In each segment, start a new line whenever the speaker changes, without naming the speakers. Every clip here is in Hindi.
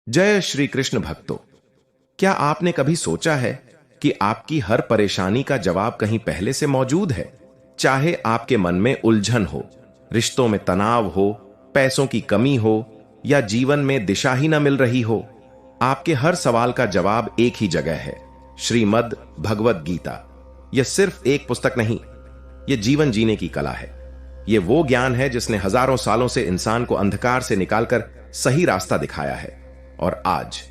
जय श्री कृष्ण भक्तों। क्या आपने कभी सोचा है कि आपकी हर परेशानी का जवाब कहीं पहले से मौजूद है? चाहे आपके मन में उलझन हो, रिश्तों में तनाव हो, पैसों की कमी हो या जीवन में दिशा ही न मिल रही हो, आपके हर सवाल का जवाब एक ही जगह है, श्रीमद् भगवद गीता। यह सिर्फ एक पुस्तक नहीं, यह जीवन जीने की कला है। यह वो ज्ञान है जिसने हजारों सालों से इंसान को अंधकार से निकालकर सही रास्ता दिखाया है। और आज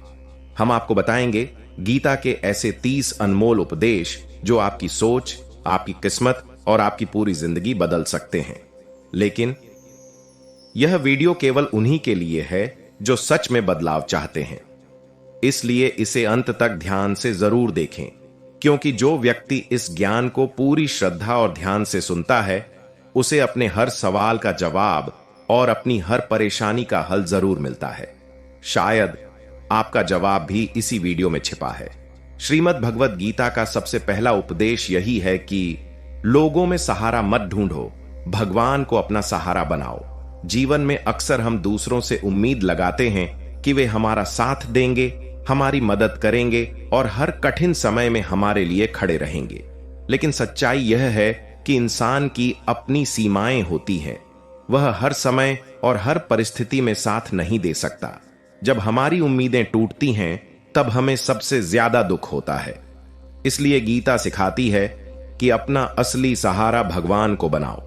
हम आपको बताएंगे गीता के ऐसे 30 अनमोल उपदेश जो आपकी सोच, आपकी किस्मत और आपकी पूरी जिंदगी बदल सकते हैं। लेकिन यह वीडियो केवल उन्हीं के लिए है जो सच में बदलाव चाहते हैं, इसलिए इसे अंत तक ध्यान से जरूर देखें, क्योंकि जो व्यक्ति इस ज्ञान को पूरी श्रद्धा और ध्यान से सुनता है, उसे अपने हर सवाल का जवाब और अपनी हर परेशानी का हल जरूर मिलता है। शायद आपका जवाब भी इसी वीडियो में छिपा है। श्रीमद् भगवद गीता का सबसे पहला उपदेश यही है कि लोगों में सहारा मत ढूंढो, भगवान को अपना सहारा बनाओ। जीवन में अक्सर हम दूसरों से उम्मीद लगाते हैं कि वे हमारा साथ देंगे, हमारी मदद करेंगे और हर कठिन समय में हमारे लिए खड़े रहेंगे। लेकिन सच्चाई यह है कि इंसान की अपनी सीमाएं होती हैं। वह हर समय और हर परिस्थिति में साथ नहीं दे सकता। जब हमारी उम्मीदें टूटती हैं, तब हमें सबसे ज्यादा दुख होता है। इसलिए गीता सिखाती है कि अपना असली सहारा भगवान को बनाओ,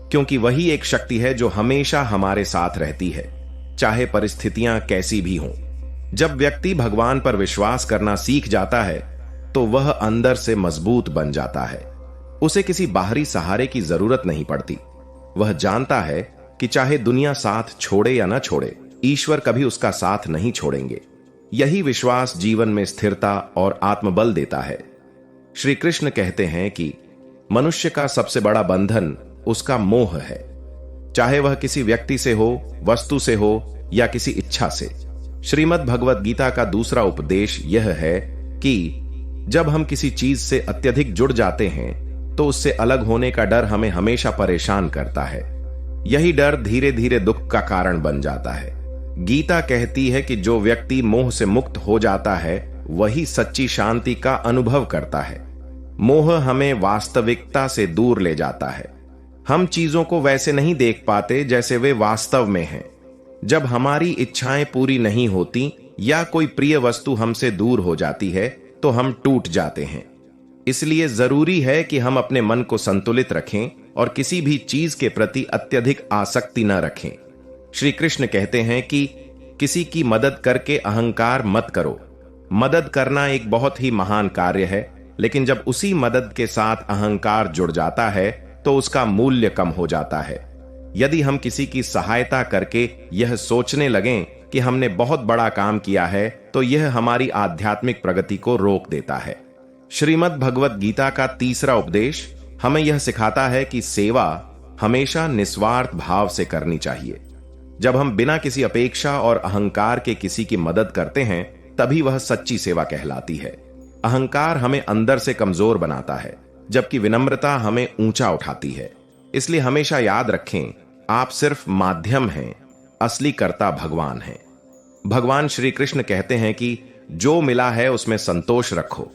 क्योंकि वही एक शक्ति है जो हमेशा हमारे साथ रहती है, चाहे परिस्थितियां कैसी भी हों। जब व्यक्ति भगवान पर विश्वास करना सीख जाता है, तो वह अंदर से मजबूत बन जाता है। उसे किसी बाहरी सहारे की जरूरत नहीं पड़ती। वह जानता है कि चाहे दुनिया साथ छोड़े या न छोड़े, ईश्वर कभी उसका साथ नहीं छोड़ेंगे। यही विश्वास जीवन में स्थिरता और आत्मबल देता है। श्री कृष्ण कहते हैं कि मनुष्य का सबसे बड़ा बंधन उसका मोह है, चाहे वह किसी व्यक्ति से हो, वस्तु से हो या किसी इच्छा से। श्रीमद् भगवद गीता का दूसरा उपदेश यह है कि जब हम किसी चीज से अत्यधिक जुड़ जाते हैं, तो उससे अलग होने का डर हमें हमेशा परेशान करता है। यही डर धीरे धीरे दुख का कारण बन जाता है। गीता कहती है कि जो व्यक्ति मोह से मुक्त हो जाता है, वही सच्ची शांति का अनुभव करता है। मोह हमें वास्तविकता से दूर ले जाता है। हम चीजों को वैसे नहीं देख पाते जैसे वे वास्तव में हैं। जब हमारी इच्छाएं पूरी नहीं होती या कोई प्रिय वस्तु हमसे दूर हो जाती है, तो हम टूट जाते हैं। इसलिए जरूरी है कि हम अपने मन को संतुलित रखें और किसी भी चीज के प्रति अत्यधिक आसक्ति न रखें। श्री कृष्ण कहते हैं कि किसी की मदद करके अहंकार मत करो। मदद करना एक बहुत ही महान कार्य है, लेकिन जब उसी मदद के साथ अहंकार जुड़ जाता है, तो उसका मूल्य कम हो जाता है। यदि हम किसी की सहायता करके यह सोचने लगें कि हमने बहुत बड़ा काम किया है, तो यह हमारी आध्यात्मिक प्रगति को रोक देता है। श्रीमद् भगवद गीता का तीसरा उपदेश हमें यह सिखाता है कि सेवा हमेशा निस्वार्थ भाव से करनी चाहिए। जब हम बिना किसी अपेक्षा और अहंकार के किसी की मदद करते हैं, तभी वह सच्ची सेवा कहलाती है। अहंकार हमें अंदर से कमजोर बनाता है, जबकि विनम्रता हमें ऊंचा उठाती है। इसलिए हमेशा याद रखें, आप सिर्फ माध्यम हैं, असली कर्ता भगवान हैं। भगवान श्री कृष्ण कहते हैं कि जो मिला है उसमें संतोष रखो,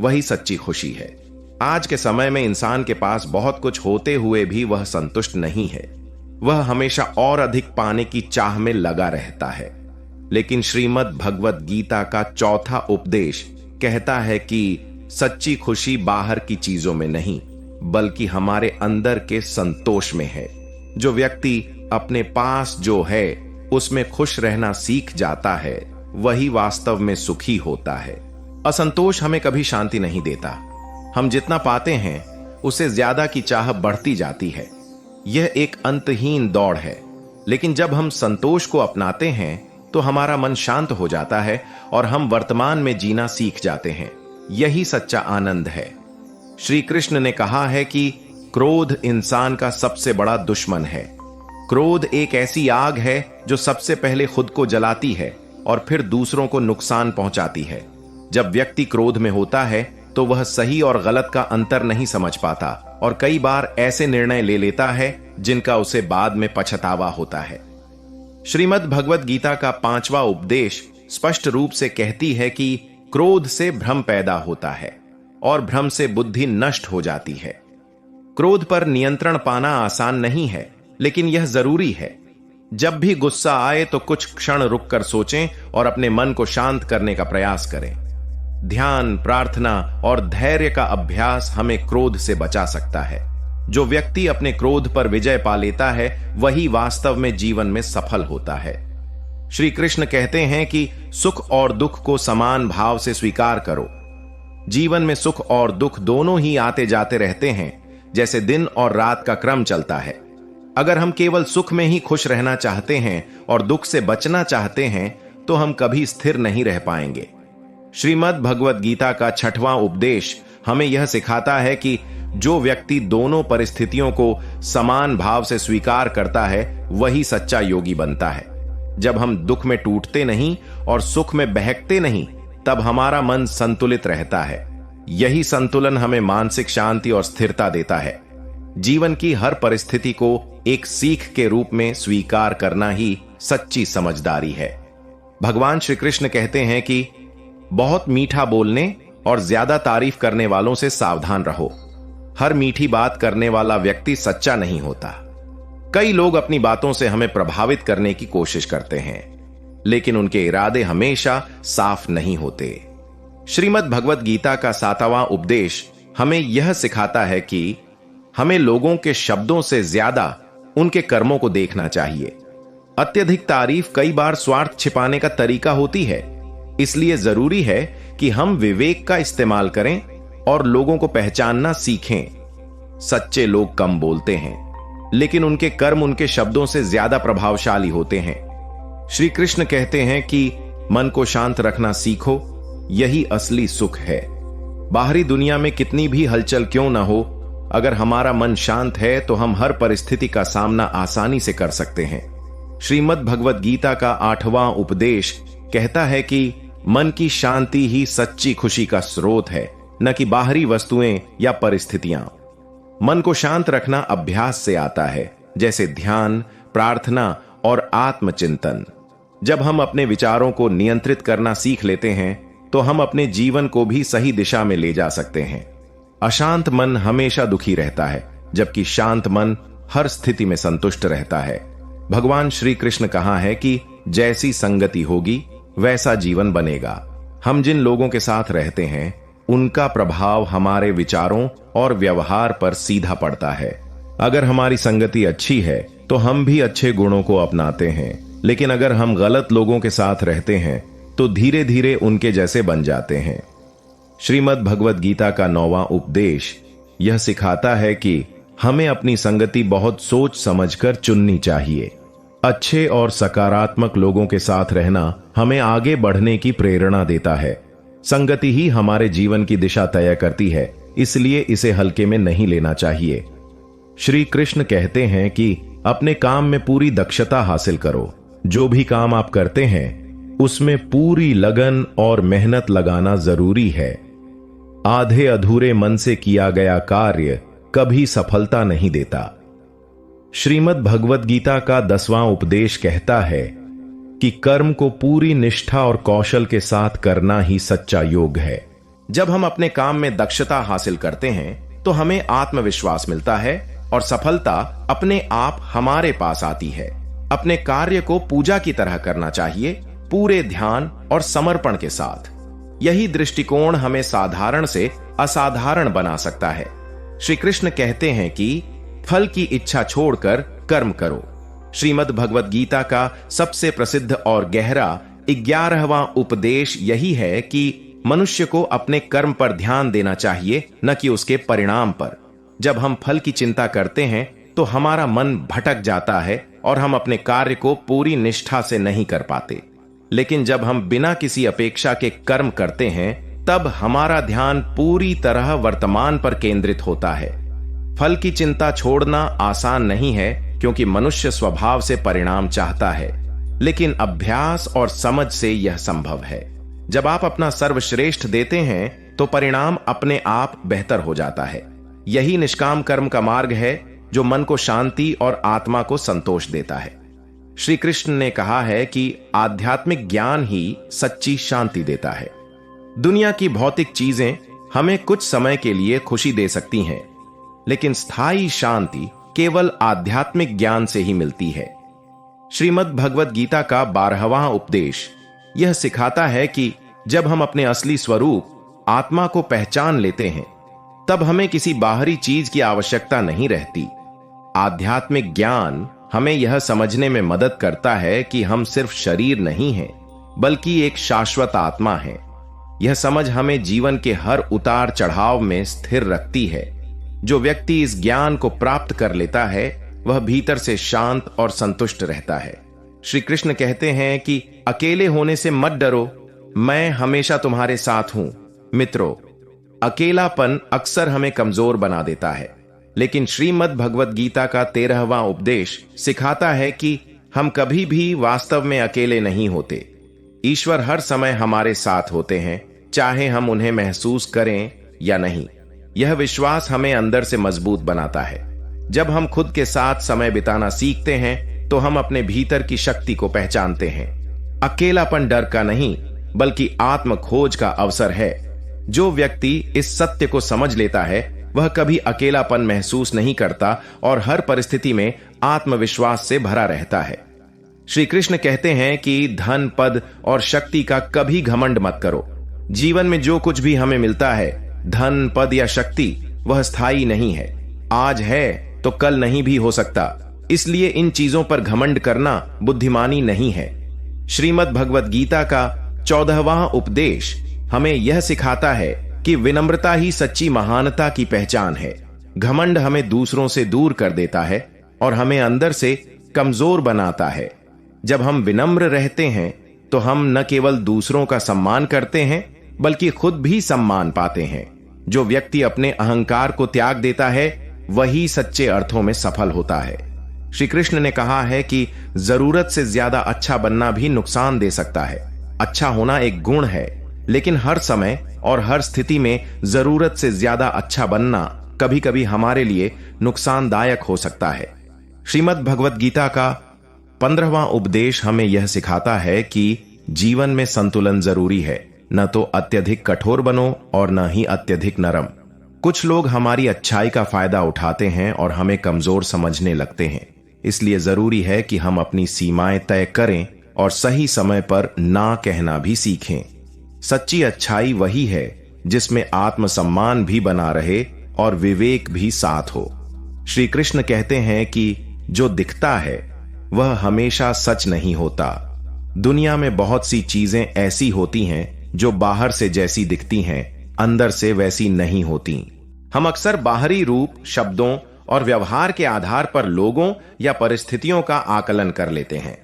वही सच्ची खुशी है। आज के समय में इंसान के पास बहुत कुछ होते हुए भी वह संतुष्ट नहीं है। वह हमेशा और अधिक पाने की चाह में लगा रहता है। लेकिन श्रीमद् भगवद गीता का चौथा उपदेश कहता है कि सच्ची खुशी बाहर की चीजों में नहीं, बल्कि हमारे अंदर के संतोष में है। जो व्यक्ति अपने पास जो है उसमें खुश रहना सीख जाता है, वही वास्तव में सुखी होता है। असंतोष हमें कभी शांति नहीं देता। हम जितना पाते हैं, उससे ज्यादा की चाह बढ़ती जाती है। यह एक अंतहीन दौड़ है। लेकिन जब हम संतोष को अपनाते हैं, तो हमारा मन शांत हो जाता है और हम वर्तमान में जीना सीख जाते हैं। यही सच्चा आनंद है। श्री कृष्ण ने कहा है कि क्रोध इंसान का सबसे बड़ा दुश्मन है। क्रोध एक ऐसी आग है जो सबसे पहले खुद को जलाती है और फिर दूसरों को नुकसान पहुंचाती है। जब व्यक्ति क्रोध में होता है, तो वह सही और गलत का अंतर नहीं समझ पाता और कई बार ऐसे निर्णय ले लेता है जिनका उसे बाद में पछतावा होता है। श्रीमद् भगवद गीता का 5वां उपदेश स्पष्ट रूप से कहती है कि क्रोध से भ्रम पैदा होता है और भ्रम से बुद्धि नष्ट हो जाती है। क्रोध पर नियंत्रण पाना आसान नहीं है, लेकिन यह जरूरी है। जब भी गुस्सा आए तो कुछ क्षण रुककर सोचें और अपने मन को शांत करने का प्रयास करें। ध्यान, प्रार्थना और धैर्य का अभ्यास हमें क्रोध से बचा सकता है। जो व्यक्ति अपने क्रोध पर विजय पा लेता है वही वास्तव में जीवन में सफल होता है। श्री कृष्ण कहते हैं कि सुख और दुख को समान भाव से स्वीकार करो। जीवन में सुख और दुख दोनों ही आते जाते रहते हैं, जैसे दिन और रात का क्रम चलता है। अगर हम केवल सुख में ही खुश रहना चाहते हैं और दुख से बचना चाहते हैं तो हम कभी स्थिर नहीं रह पाएंगे। श्रीमद् भगवद गीता का 6वां उपदेश हमें यह सिखाता है कि जो व्यक्ति दोनों परिस्थितियों को समान भाव से स्वीकार करता है वही सच्चा योगी बनता है। जब हम दुख में टूटते नहीं और सुख में बहकते नहीं, तब हमारा मन संतुलित रहता है। यही संतुलन हमें मानसिक शांति और स्थिरता देता है। जीवन की हर परिस्थिति को एक सीख के रूप में स्वीकार करना ही सच्ची समझदारी है। भगवान श्री कृष्ण कहते हैं कि बहुत मीठा बोलने और ज्यादा तारीफ करने वालों से सावधान रहो। हर मीठी बात करने वाला व्यक्ति सच्चा नहीं होता। कई लोग अपनी बातों से हमें प्रभावित करने की कोशिश करते हैं, लेकिन उनके इरादे हमेशा साफ नहीं होते। श्रीमद् भगवद गीता का 7वां उपदेश हमें यह सिखाता है कि हमें लोगों के शब्दों से ज्यादा उनके कर्मों को देखना चाहिए। अत्यधिक तारीफ कई बार स्वार्थ छिपाने का तरीका होती है, इसलिए जरूरी है कि हम विवेक का इस्तेमाल करें और लोगों को पहचानना सीखें। सच्चे लोग कम बोलते हैं, लेकिन उनके कर्म उनके शब्दों से ज्यादा प्रभावशाली होते हैं। श्री कृष्ण कहते हैं कि मन को शांत रखना सीखो, यही असली सुख है। बाहरी दुनिया में कितनी भी हलचल क्यों ना हो, अगर हमारा मन शांत है तो हम हर परिस्थिति का सामना आसानी से कर सकते हैं। श्रीमद् भगवद गीता का 8वां उपदेश कहता है कि मन की शांति ही सच्ची खुशी का स्रोत है, न कि बाहरी वस्तुएं या परिस्थितियां। मन को शांत रखना अभ्यास से आता है, जैसे ध्यान, प्रार्थना और आत्मचिंतन। जब हम अपने विचारों को नियंत्रित करना सीख लेते हैं तो हम अपने जीवन को भी सही दिशा में ले जा सकते हैं। अशांत मन हमेशा दुखी रहता है, जबकि शांत मन हर स्थिति में संतुष्ट रहता है। भगवान श्री कृष्ण कहा है कि जैसी संगति होगी वैसा जीवन बनेगा। हम जिन लोगों के साथ रहते हैं उनका प्रभाव हमारे विचारों और व्यवहार पर सीधा पड़ता है। अगर हमारी संगति अच्छी है तो हम भी अच्छे गुणों को अपनाते हैं, लेकिन अगर हम गलत लोगों के साथ रहते हैं तो धीरे धीरे उनके जैसे बन जाते हैं। श्रीमद् भगवद गीता का 9वां उपदेश यह सिखाता है कि हमें अपनी संगति बहुत सोच समझकर चुननी चाहिए। अच्छे और सकारात्मक लोगों के साथ रहना हमें आगे बढ़ने की प्रेरणा देता है। संगति ही हमारे जीवन की दिशा तय करती है, इसलिए इसे हल्के में नहीं लेना चाहिए। श्री कृष्ण कहते हैं कि अपने काम में पूरी दक्षता हासिल करो। जो भी काम आप करते हैं उसमें पूरी लगन और मेहनत लगाना जरूरी है। आधे अधूरे मन से किया गया कार्य कभी सफलता नहीं देता। श्रीमद् भगवद गीता का 10वां उपदेश कहता है कि कर्म को पूरी निष्ठा और कौशल के साथ करना ही सच्चा योग है। जब हम अपने काम में दक्षता हासिल करते हैं तो हमें आत्मविश्वास मिलता है और सफलता अपने आप हमारे पास आती है। अपने कार्य को पूजा की तरह करना चाहिए, पूरे ध्यान और समर्पण के साथ। यही दृष्टिकोण हमें साधारण से असाधारण बना सकता है। श्री कृष्ण कहते हैं कि फल की इच्छा छोड़कर कर्म करो। श्रीमद् भगवद गीता का सबसे प्रसिद्ध और गहरा 11वां उपदेश यही है कि मनुष्य को अपने कर्म पर ध्यान देना चाहिए, न कि उसके परिणाम पर। जब हम फल की चिंता करते हैं तो हमारा मन भटक जाता है और हम अपने कार्य को पूरी निष्ठा से नहीं कर पाते। लेकिन जब हम बिना किसी अपेक्षा के कर्म करते हैं तब हमारा ध्यान पूरी तरह वर्तमान पर केंद्रित होता है। फल की चिंता छोड़ना आसान नहीं है, क्योंकि मनुष्य स्वभाव से परिणाम चाहता है, लेकिन अभ्यास और समझ से यह संभव है। जब आप अपना सर्वश्रेष्ठ देते हैं तो परिणाम अपने आप बेहतर हो जाता है। यही निष्काम कर्म का मार्ग है जो मन को शांति और आत्मा को संतोष देता है। श्री कृष्ण ने कहा है कि आध्यात्मिक ज्ञान ही सच्ची शांति देता है। दुनिया की भौतिक चीजें हमें कुछ समय के लिए खुशी दे सकती हैं, लेकिन स्थायी शांति केवल आध्यात्मिक ज्ञान से ही मिलती है। श्रीमद् भगवद गीता का 12वां उपदेश यह सिखाता है कि जब हम अपने असली स्वरूप आत्मा को पहचान लेते हैं, तब हमें किसी बाहरी चीज की आवश्यकता नहीं रहती। आध्यात्मिक ज्ञान हमें यह समझने में मदद करता है कि हम सिर्फ शरीर नहीं हैं, बल्कि एक शाश्वत आत्मा है। यह समझ हमें जीवन के हर उतार चढ़ाव में स्थिर रखती है। जो व्यक्ति इस ज्ञान को प्राप्त कर लेता है, वह भीतर से शांत और संतुष्ट रहता है। श्री कृष्ण कहते हैं कि अकेले होने से मत डरो, मैं हमेशा तुम्हारे साथ हूं। मित्रों, अकेलापन अक्सर हमें कमजोर बना देता है, लेकिन श्रीमद् भगवद गीता का 13वां उपदेश सिखाता है कि हम कभी भी वास्तव में अकेले नहीं होते। ईश्वर हर समय हमारे साथ होते हैं, चाहे हम उन्हें महसूस करें या नहीं। यह विश्वास हमें अंदर से मजबूत बनाता है। जब हम खुद के साथ समय बिताना सीखते हैं, तो हम अपने भीतर की शक्ति को पहचानते हैं। अकेलापन डर का नहीं, बल्कि आत्म खोज का अवसर है। जो व्यक्ति इस सत्य को समझ लेता है, वह कभी अकेलापन महसूस नहीं करता और हर परिस्थिति में आत्मविश्वास से भरा रहता है। श्री कृष्ण कहते हैं कि धन, पद और शक्ति का कभी घमंड मत करो। जीवन में जो कुछ भी हमें मिलता है, धन, पद या शक्ति, वह स्थायी नहीं है। आज है तो कल नहीं भी हो सकता। इसलिए इन चीजों पर घमंड करना बुद्धिमानी नहीं है। श्रीमद् भगवद गीता का 14वां उपदेश हमें यह सिखाता है कि विनम्रता ही सच्ची महानता की पहचान है। घमंड हमें दूसरों से दूर कर देता है और हमें अंदर से कमजोर बनाता है। जब हम विनम्र रहते हैं, तो हम न केवल दूसरों का सम्मान करते हैं, बल्कि खुद भी सम्मान पाते हैं। जो व्यक्ति अपने अहंकार को त्याग देता है, वही सच्चे अर्थों में सफल होता है। श्री कृष्ण ने कहा है कि जरूरत से ज्यादा अच्छा बनना भी नुकसान दे सकता है। अच्छा होना एक गुण है, लेकिन हर समय और हर स्थिति में जरूरत से ज्यादा अच्छा बनना कभी कभी हमारे लिए नुकसानदायक हो सकता है। श्रीमद् भगवद गीता का 15वां उपदेश हमें यह सिखाता है कि जीवन में संतुलन जरूरी है। न तो अत्यधिक कठोर बनो और न ही अत्यधिक नरम। कुछ लोग हमारी अच्छाई का फायदा उठाते हैं और हमें कमजोर समझने लगते हैं। इसलिए जरूरी है कि हम अपनी सीमाएं तय करें और सही समय पर ना कहना भी सीखें। सच्ची अच्छाई वही है जिसमें आत्मसम्मान भी बना रहे और विवेक भी साथ हो। श्री कृष्ण कहते हैं कि जो दिखता है वह हमेशा सच नहीं होता। दुनिया में बहुत सी चीजें ऐसी होती हैं जो बाहर से जैसी दिखती हैं, अंदर से वैसी नहीं होती। हम अक्सर बाहरी रूप, शब्दों और व्यवहार के आधार पर लोगों या परिस्थितियों का आकलन कर लेते हैं।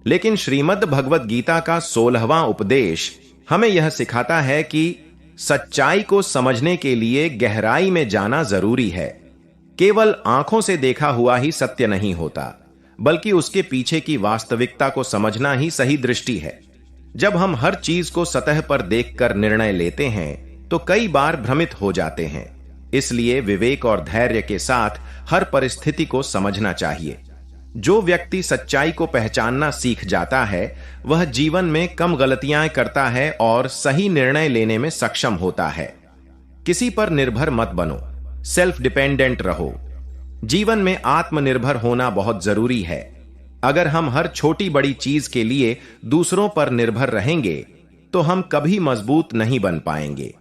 लेकिन श्रीमद् भगवद गीता का 16वां उपदेश हमें यह सिखाता है कि सच्चाई को समझने के लिए गहराई में जाना जरूरी है। केवल आंखों से देखा हुआ ही सत्य नहीं होता, बल्कि उसके पीछे की वास्तविकता को समझना ही सही दृष्टि है। जब हम हर चीज को सतह पर देखकर निर्णय लेते हैं, तो कई बार भ्रमित हो जाते हैं। इसलिए विवेक और धैर्य के साथ हर परिस्थिति को समझना चाहिए। जो व्यक्ति सच्चाई को पहचानना सीख जाता है, वह जीवन में कम गलतियां करता है और सही निर्णय लेने में सक्षम होता है। किसी पर निर्भर मत बनो, सेल्फ डिपेंडेंट रहो। जीवन में आत्मनिर्भर होना बहुत जरूरी है। अगर हम हर छोटी बड़ी चीज के लिए दूसरों पर निर्भर रहेंगे, तो हम कभी मजबूत नहीं बन पाएंगे।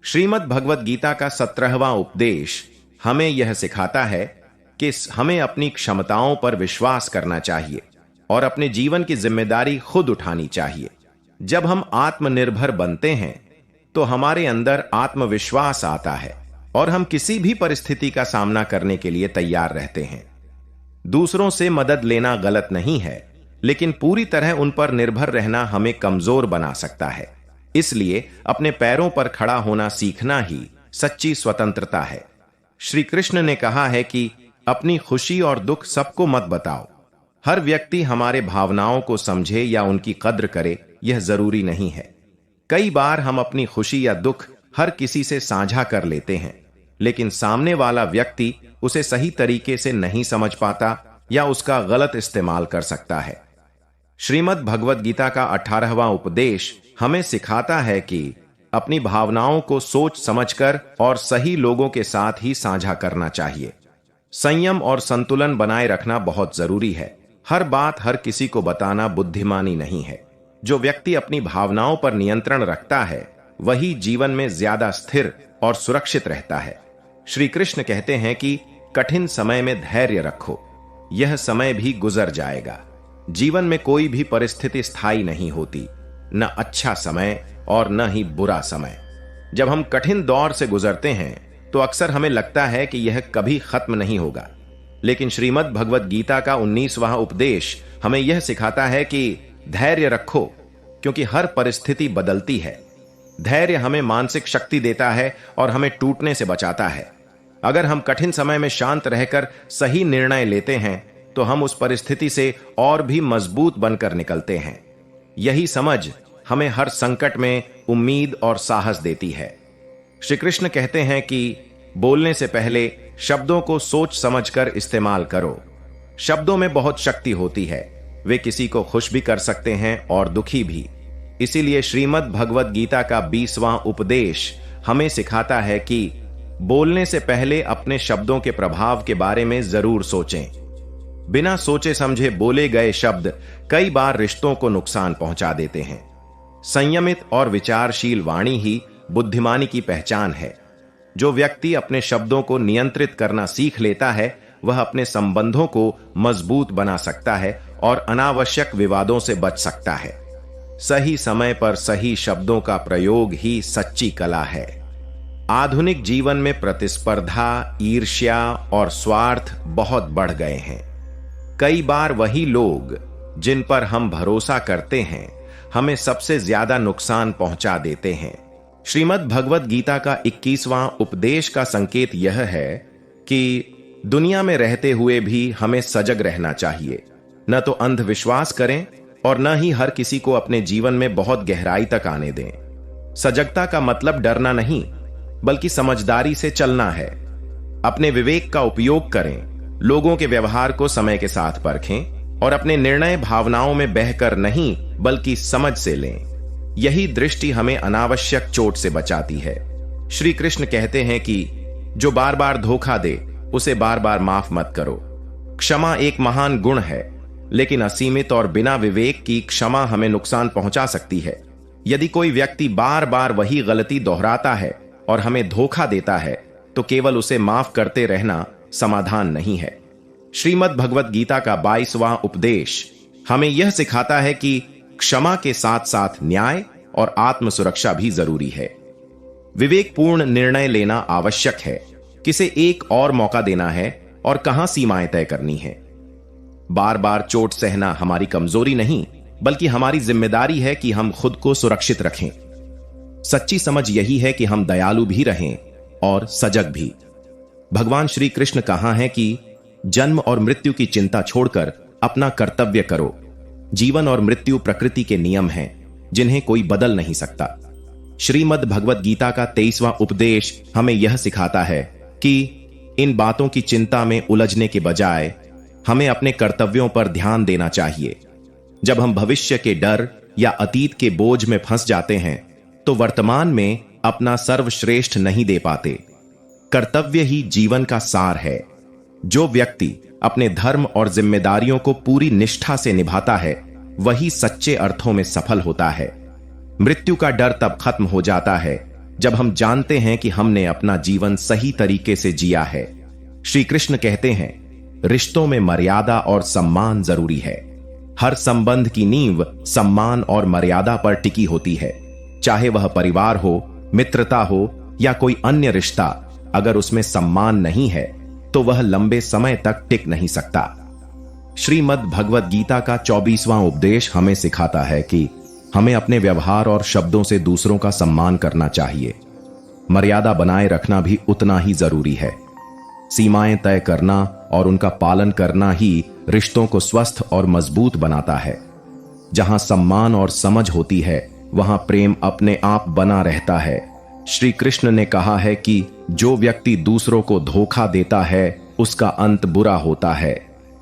श्रीमद् भगवद गीता का 17वां उपदेश हमें यह सिखाता है कि हमें अपनी क्षमताओं पर विश्वास करना चाहिए और अपने जीवन की जिम्मेदारी खुद उठानी चाहिए। जब हम आत्मनिर्भर बनते हैं, तो हमारे अंदर आत्मविश्वास आता है और हम किसी भी परिस्थिति का सामना करने के लिए तैयार रहते हैं। दूसरों से मदद लेना गलत नहीं है, लेकिन पूरी तरह उन पर निर्भर रहना हमें कमजोर बना सकता है। इसलिए अपने पैरों पर खड़ा होना सीखना ही सच्ची स्वतंत्रता है। श्री कृष्ण ने कहा है कि अपनी खुशी और दुख सबको मत बताओ। हर व्यक्ति हमारे भावनाओं को समझे या उनकी कद्र करे, यह जरूरी नहीं है। कई बार हम अपनी खुशी या दुख हर किसी से साझा कर लेते हैं, लेकिन सामने वाला व्यक्ति उसे सही तरीके से नहीं समझ पाता या उसका गलत इस्तेमाल कर सकता है। श्रीमद् भगवद गीता का 18वां उपदेश हमें सिखाता है कि अपनी भावनाओं को सोच समझकर और सही लोगों के साथ ही साझा करना चाहिए। संयम और संतुलन बनाए रखना बहुत जरूरी है। हर बात हर किसी को बताना बुद्धिमानी नहीं है। जो व्यक्ति अपनी भावनाओं पर नियंत्रण रखता है वही जीवन में ज्यादा स्थिर और सुरक्षित रहता है। श्री कृष्ण कहते हैं कि कठिन समय में धैर्य रखो, यह समय भी गुजर जाएगा। जीवन में कोई भी परिस्थिति स्थायी नहीं होती, न अच्छा समय और न ही बुरा समय। जब हम कठिन दौर से गुजरते हैं तो अक्सर हमें लगता है कि यह कभी खत्म नहीं होगा, लेकिन श्रीमद् भगवद गीता का 19वां उपदेश हमें यह सिखाता है कि धैर्य रखो, क्योंकि हर परिस्थिति बदलती है। धैर्य हमें मानसिक शक्ति देता है और हमें टूटने से बचाता है। अगर हम कठिन समय में शांत रहकर सही निर्णय लेते हैं तो हम उस परिस्थिति से और भी मजबूत बनकर निकलते हैं। यही समझ हमें हर संकट में उम्मीद और साहस देती है। श्री कृष्ण कहते हैं कि बोलने से पहले शब्दों को सोच समझकर इस्तेमाल करो। शब्दों में बहुत शक्ति होती है, वे किसी को खुश भी कर सकते हैं और दुखी भी। इसीलिए श्रीमद् भगवद गीता का 20वां उपदेश हमें सिखाता है कि बोलने से पहले अपने शब्दों के प्रभाव के बारे में जरूर सोचें। बिना सोचे समझे बोले गए शब्द कई बार रिश्तों को नुकसान पहुंचा देते हैं। संयमित और विचारशील वाणी ही बुद्धिमानी की पहचान है। जो व्यक्ति अपने शब्दों को नियंत्रित करना सीख लेता है वह अपने संबंधों को मजबूत बना सकता है और अनावश्यक विवादों से बच सकता है। सही समय पर सही शब्दों का प्रयोग ही सच्ची कला है। आधुनिक जीवन में प्रतिस्पर्धा, ईर्ष्या और स्वार्थ बहुत बढ़ गए हैं। कई बार वही लोग जिन पर हम भरोसा करते हैं हमें सबसे ज्यादा नुकसान पहुंचा देते हैं। श्रीमद् भगवद गीता का 21वां उपदेश का संकेत यह है कि दुनिया में रहते हुए भी हमें सजग रहना चाहिए। न तो अंधविश्वास करें और न ही हर किसी को अपने जीवन में बहुत गहराई तक आने दें। सजगता का मतलब डरना नहीं, बल्कि समझदारी से चलना है। अपने विवेक का उपयोग करें, लोगों के व्यवहार को समय के साथ परखें और अपने निर्णय भावनाओं में बहकर नहीं बल्कि समझ से लें। यही दृष्टि हमें अनावश्यक चोट से बचाती है। श्री कृष्ण कहते हैं कि जो बार बार धोखा दे उसे बार बार माफ मत करो। क्षमा एक महान गुण है, लेकिन असीमित और बिना विवेक की क्षमा हमें नुकसान पहुंचा सकती है। यदि कोई व्यक्ति बार बार वही गलती दोहराता है और हमें धोखा देता है तो केवल उसे माफ करते रहना समाधान नहीं है। श्रीमद् भगवद गीता का 22वां उपदेश हमें यह सिखाता है कि क्षमा के साथ साथ न्याय और आत्म सुरक्षा भी जरूरी है। विवेकपूर्ण निर्णय लेना आवश्यक है। किसे एक और मौका देना है और कहां सीमाएं तय करनी है। बार बार चोट सहना हमारी कमजोरी नहीं बल्कि हमारी जिम्मेदारी है कि हम खुद को सुरक्षित रखें। सच्ची समझ यही है कि हम दयालु भी रहें और सजग भी। भगवान श्री कृष्ण कहा है कि जन्म और मृत्यु की चिंता छोड़कर अपना कर्तव्य करो। जीवन और मृत्यु प्रकृति के नियम हैं जिन्हें कोई बदल नहीं सकता। श्रीमद् भगवद गीता का 23वां उपदेश हमें यह सिखाता है कि इन बातों की चिंता में उलझने के बजाय हमें अपने कर्तव्यों पर ध्यान देना चाहिए। जब हम भविष्य के डर या अतीत के बोझ में फंस जाते हैं तो वर्तमान में अपना सर्वश्रेष्ठ नहीं दे पाते। कर्तव्य ही जीवन का सार है। जो व्यक्ति अपने धर्म और जिम्मेदारियों को पूरी निष्ठा से निभाता है वही सच्चे अर्थों में सफल होता है। मृत्यु का डर तब खत्म हो जाता है जब हम जानते हैं कि हमने अपना जीवन सही तरीके से जिया है। श्री कृष्ण कहते हैं, रिश्तों में मर्यादा और सम्मान जरूरी है। हर संबंध की नींव सम्मान और मर्यादा पर टिकी होती है। चाहे वह परिवार हो, मित्रता हो या कोई अन्य रिश्ता, अगर उसमें सम्मान नहीं है तो वह लंबे समय तक टिक नहीं सकता। श्रीमद् भगवद गीता का 24वां उपदेश हमें सिखाता है कि हमें अपने व्यवहार और शब्दों से दूसरों का सम्मान करना चाहिए। मर्यादा बनाए रखना भी उतना ही जरूरी है। सीमाएं तय करना और उनका पालन करना ही रिश्तों को स्वस्थ और मजबूत बनाता है। जहां सम्मान और समझ होती है वहां प्रेम अपने आप बना रहता है। श्री कृष्ण ने कहा है कि जो व्यक्ति दूसरों को धोखा देता है उसका अंत बुरा होता है।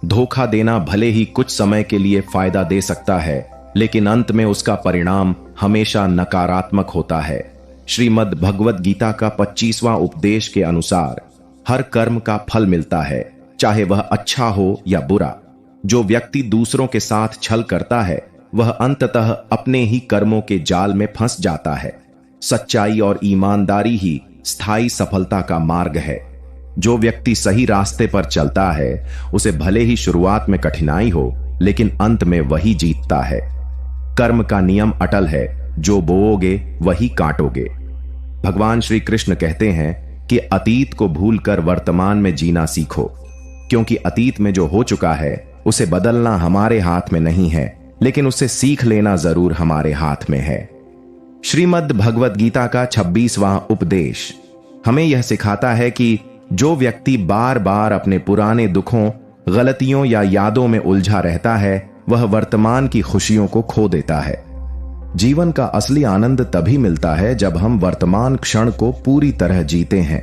धोखा देना भले ही कुछ समय के लिए फायदा दे सकता है, लेकिन अंत में उसका परिणाम हमेशा नकारात्मक होता है। श्रीमद् भगवद गीता का 25वां उपदेश के अनुसार हर कर्म का फल मिलता है, चाहे वह अच्छा हो या बुरा। जो व्यक्ति दूसरों के साथ छल करता है वह अंततः अपने ही कर्मों के जाल में फंस जाता है। सच्चाई और ईमानदारी ही स्थायी सफलता का मार्ग है। जो व्यक्ति सही रास्ते पर चलता है उसे भले ही शुरुआत में कठिनाई हो, लेकिन अंत में वही जीतता है। कर्म का नियम अटल है, जो बोओगे वही काटोगे। भगवान श्री कृष्ण कहते हैं कि अतीत को भूलकर वर्तमान में जीना सीखो, क्योंकि अतीत में जो हो चुका है उसे बदलना हमारे हाथ में नहीं है, लेकिन उसे सीख लेना जरूर हमारे हाथ में है। श्रीमद् भगवद गीता का 26वां उपदेश हमें यह सिखाता है कि जो व्यक्ति बार बार अपने पुराने दुखों, गलतियों या यादों में उलझा रहता है वह वर्तमान की खुशियों को खो देता है। जीवन का असली आनंद तभी मिलता है जब हम वर्तमान क्षण को पूरी तरह जीते हैं।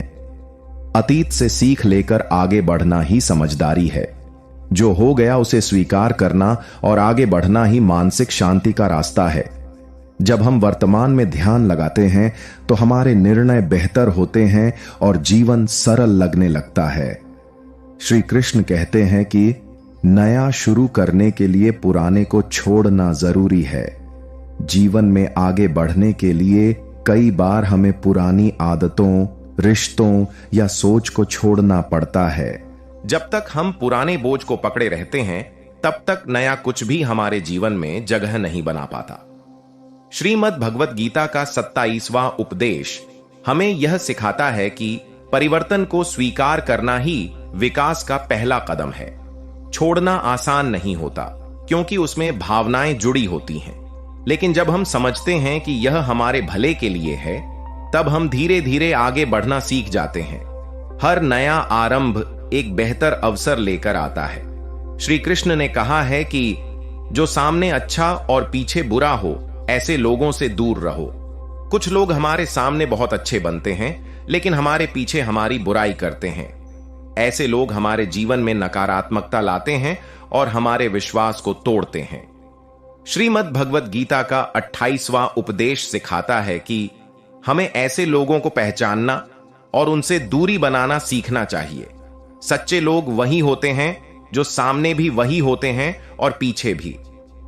अतीत से सीख लेकर आगे बढ़ना ही समझदारी है। जो हो गया उसे स्वीकार करना और आगे बढ़ना ही मानसिक शांति का रास्ता है। जब हम वर्तमान में ध्यान लगाते हैं तो हमारे निर्णय बेहतर होते हैं और जीवन सरल लगने लगता है। श्री कृष्ण कहते हैं कि नया शुरू करने के लिए पुराने को छोड़ना जरूरी है। जीवन में आगे बढ़ने के लिए कई बार हमें पुरानी आदतों, रिश्तों या सोच को छोड़ना पड़ता है।
जब तक हम पुराने बोझ को पकड़े रहते हैं तब तक नया कुछ भी हमारे जीवन में जगह नहीं बना पाता। श्रीमद् भगवद गीता का 27वां उपदेश हमें यह सिखाता है कि परिवर्तन को स्वीकार करना ही विकास का पहला कदम है। छोड़ना आसान नहीं होता, क्योंकि उसमें भावनाएं जुड़ी होती हैं, लेकिन जब हम समझते हैं कि यह हमारे भले के लिए है, तब हम धीरे धीरे आगे बढ़ना सीख जाते हैं। हर नया आरंभ एक बेहतर अवसर लेकर आता है। श्री कृष्ण ने कहा है कि जो सामने अच्छा और पीछे बुरा हो, ऐसे लोगों से दूर रहो। कुछ लोग हमारे सामने बहुत अच्छे बनते हैं, लेकिन हमारे पीछे हमारी बुराई करते हैं। ऐसे लोग हमारे जीवन में नकारात्मकता लाते हैं और हमारे विश्वास को तोड़ते हैं। श्रीमद् भगवद गीता का 28वां उपदेश सिखाता है कि हमें ऐसे लोगों को पहचानना और उनसे दूरी बनाना सीखना चाहिए। सच्चे लोग वही होते हैं जो सामने भी वही होते हैं और पीछे भी।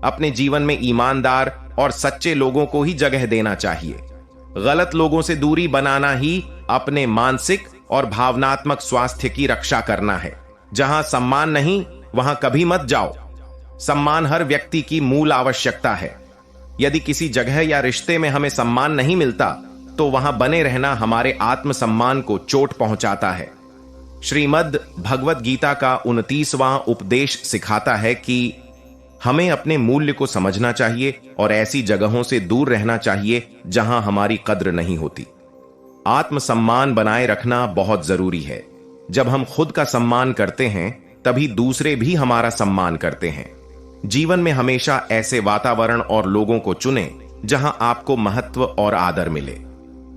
अपने जीवन में ईमानदार और सच्चे लोगों को ही जगह देना चाहिए। गलत लोगों से दूरी बनाना ही अपने मानसिक और भावनात्मक स्वास्थ्य की रक्षा करना है। जहां सम्मान नहीं वहां कभी मत जाओ। सम्मान हर व्यक्ति की मूल आवश्यकता है। यदि किसी जगह या रिश्ते में हमें सम्मान नहीं मिलता तो वहां बने रहना हमारे आत्मसम्मान को चोट पहुंचाता है। श्रीमद् भगवद गीता का 29वां उपदेश सिखाता है कि हमें अपने मूल्य को समझना चाहिए और ऐसी जगहों से दूर रहना चाहिए जहां हमारी कद्र नहीं होती। आत्मसम्मान बनाए रखना बहुत जरूरी है। जब हम खुद का सम्मान करते हैं तभी दूसरे भी हमारा सम्मान करते हैं। जीवन में हमेशा ऐसे वातावरण और लोगों को चुनें जहां आपको महत्व और आदर मिले।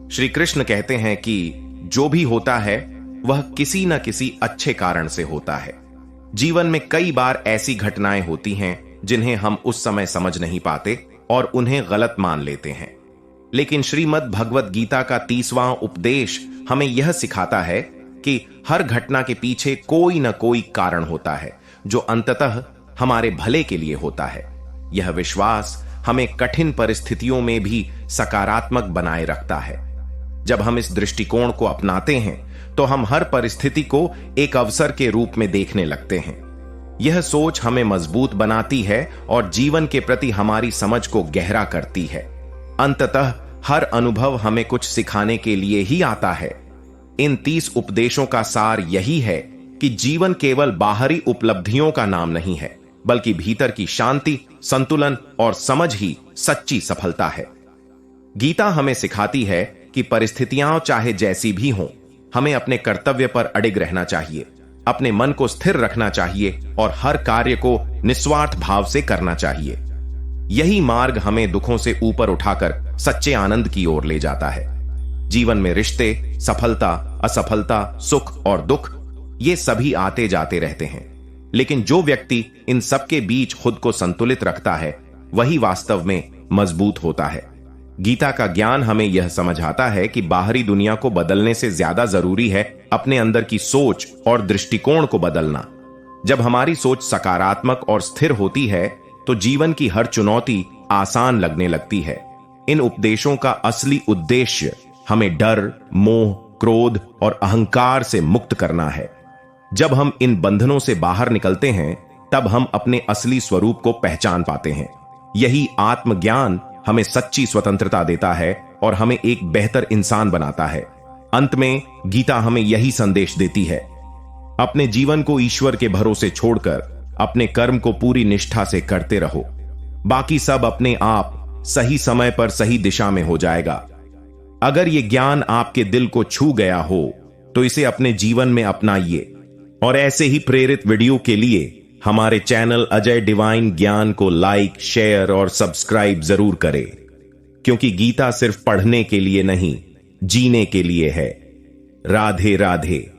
श्री कृष्ण कहते हैं कि जो भी होता है वह किसी न किसी अच्छे कारण से होता है। जीवन में कई बार ऐसी घटनाएं होती हैं जिन्हें हम उस समय समझ नहीं पाते और उन्हें गलत मान लेते हैं, लेकिन श्रीमद् भगवद गीता का 30वां उपदेश हमें यह सिखाता है कि हर घटना के पीछे कोई न कोई कारण होता है जो अंततः हमारे भले के लिए होता है। यह विश्वास हमें कठिन परिस्थितियों में भी सकारात्मक बनाए रखता है। जब हम इस दृष्टिकोण को अपनाते हैं तो हम हर परिस्थिति को एक अवसर के रूप में देखने लगते हैं। यह सोच हमें मजबूत बनाती है और जीवन के प्रति हमारी समझ को गहरा करती है। अंततः हर अनुभव हमें कुछ सिखाने के लिए ही आता है। इन 30 उपदेशों का सार यही है कि जीवन केवल बाहरी उपलब्धियों का नाम नहीं है, बल्कि भीतर की शांति, संतुलन और समझ ही सच्ची सफलता है। गीता हमें सिखाती है कि परिस्थितियां चाहे जैसी भी हों, हमें अपने कर्तव्य पर अडिग रहना चाहिए, अपने मन को स्थिर रखना चाहिए और हर कार्य को निस्वार्थ भाव से करना चाहिए। यही मार्ग हमें दुखों से ऊपर उठाकर सच्चे आनंद की ओर ले जाता है। जीवन में रिश्ते, सफलता, असफलता, सुख और दुख, ये सभी आते जाते रहते हैं, लेकिन जो व्यक्ति इन सबके बीच खुद को संतुलित रखता है वही वास्तव में मजबूत होता है। गीता का ज्ञान हमें यह समझाता है कि बाहरी दुनिया को बदलने से ज्यादा जरूरी है अपने अंदर की सोच और दृष्टिकोण को बदलना। जब हमारी सोच सकारात्मक और स्थिर होती है तो जीवन की हर चुनौती आसान लगने लगती है। इन उपदेशों का असली उद्देश्य हमें डर, मोह, क्रोध और अहंकार से मुक्त करना है। जब हम इन बंधनों से बाहर निकलते हैं तब हम अपने असली स्वरूप को पहचान पाते हैं। यही आत्मज्ञान हमें सच्ची स्वतंत्रता देता है और हमें एक बेहतर इंसान बनाता है। अंत में गीता हमें यही संदेश देती है, अपने जीवन को ईश्वर के भरोसे छोड़कर अपने कर्म को पूरी निष्ठा से करते रहो। बाकी सब अपने आप सही समय पर सही दिशा में हो जाएगा। अगर यह ज्ञान आपके दिल को छू गया हो तो इसे अपने जीवन में अपनाइए और ऐसे ही प्रेरित वीडियो के लिए हमारे चैनल अजय डिवाइन ज्ञान को लाइक, शेयर और सब्सक्राइब जरूर करें, क्योंकि गीता सिर्फ पढ़ने के लिए नहीं, जीने के लिए है। राधे राधे।